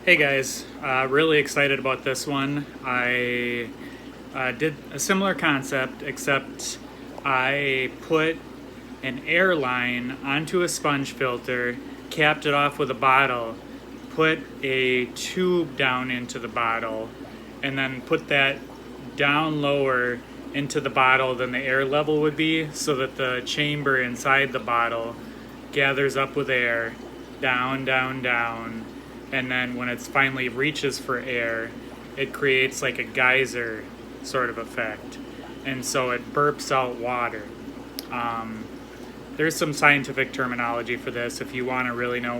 Hey guys, really excited about this one. I did a similar concept, except I put an air line onto a sponge filter, capped it off with a bottle, put a tube down into the bottle, and then put that down lower into the bottle than the air level would be, so that the chamber inside the bottle gathers up with air, down, down, down, and then when it finally reaches for air, it creates like a geyser sort of effect, and so it burps out water. There's some scientific terminology for this. If you want to really know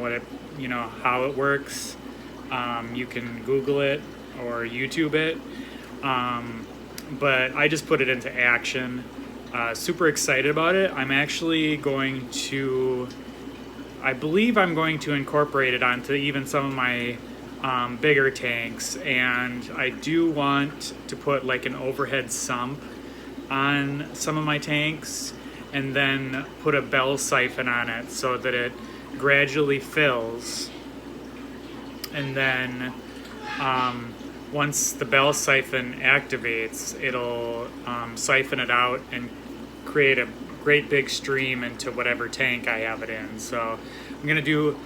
how it works, you can Google it or YouTube it. But I just put it into action. Super excited about it. I believe I'm going to incorporate it onto even some of my bigger tanks, and I do want to put like an overhead sump on some of my tanks and then put a bell siphon on it so that it gradually fills, and then once the bell siphon activates, it'll siphon it out and create a great big stream into whatever tank I have it in. So I'm gonna do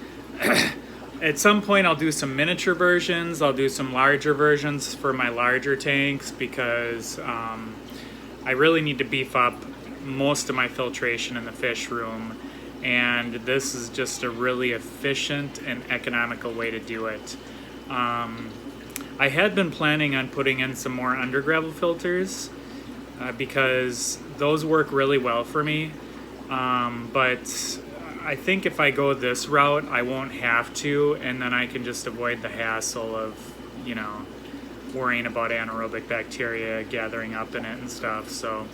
at some point I'll do some miniature versions, I'll do some larger versions for my larger tanks, because I really need to beef up most of my filtration in the fish room, and this is just a really efficient and economical way to do it. I had been planning on putting in some more under gravel filters because those work really well for me, but I think if I go this route I won't have to, and then I can just avoid the hassle of worrying about anaerobic bacteria gathering up in it and stuff. So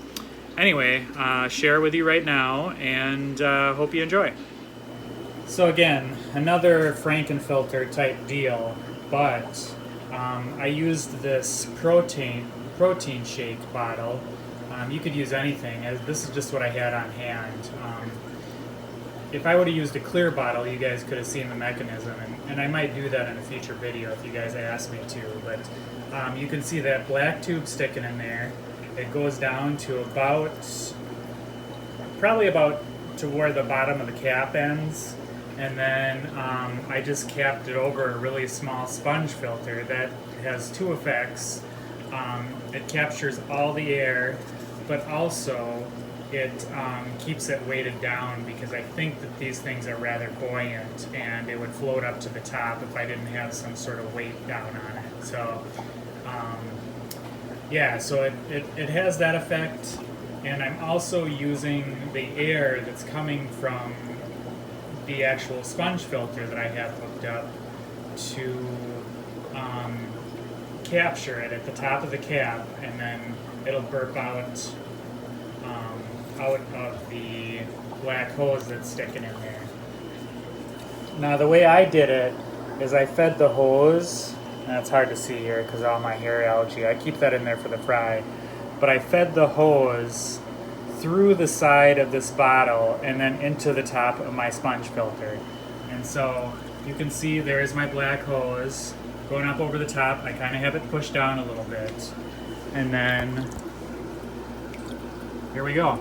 anyway, share with you right now, and hope you enjoy. So again, another Frankenfilter type deal, but I used this protein shake bottle. You could use anything, as this is just what I had on hand. If I would have used a clear bottle, you guys could have seen the mechanism, and I might do that in a future video if you guys ask me to, but you can see that black tube sticking in there. It goes down to probably about to where the bottom of the cap ends, and then I just capped it over a really small sponge filter that has two effects. It captures all the air, but also it keeps it weighted down, because I think that these things are rather buoyant and it would float up to the top if I didn't have some sort of weight down on it. So yeah, so it has that effect, and I'm also using the air that's coming from the actual sponge filter that I have hooked up to capture it at the top of the cap, and then it'll burp out of the black hose that's sticking in there. Now the way I did it is I fed the hose, and it's hard to see here because of all my hair algae. I keep that in there for the fry, but I fed the hose through the side of this bottle and then into the top of my sponge filter. And so you can see there's my black hose going up over the top. I kind of have it pushed down a little bit, and then here we go.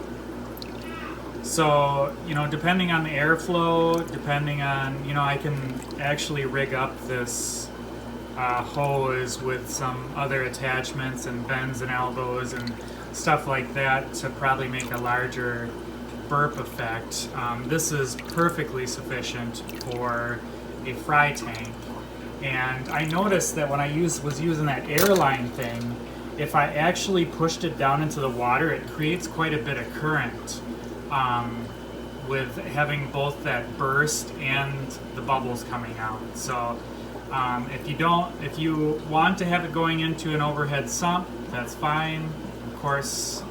So, depending on the airflow, depending on, I can actually rig up this hose with some other attachments and bends and elbows and stuff like that to probably make a larger burp effect. This is perfectly sufficient for a fry tank. And I noticed that when I was using that airline thing, if I actually pushed it down into the water, it creates quite a bit of current, with having both that burst and the bubbles coming out. So if you want to have it going into an overhead sump, that's fine. Of course,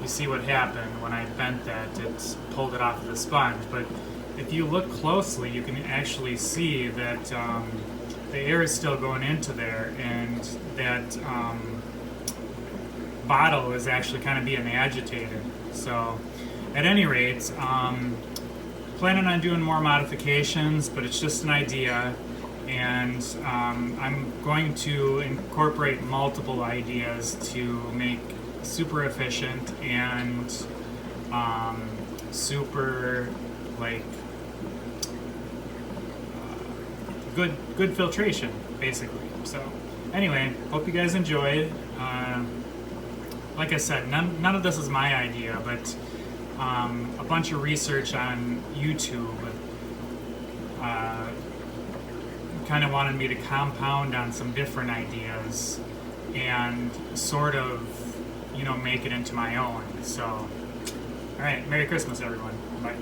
you see what happened when I bent that, it pulled it off of the sponge. But if you look closely, you can actually see that the air is still going into there, and that bottle is actually kind of being agitated. So at any rate, planning on doing more modifications, but it's just an idea. And I'm going to incorporate multiple ideas to make super efficient and super like good filtration, basically. So anyway, hope you guys enjoyed. Like I said, none of this is my idea, but a bunch of research on YouTube kind of wanted me to compound on some different ideas and sort of, make it into my own. So, all right, Merry Christmas, everyone. Bye.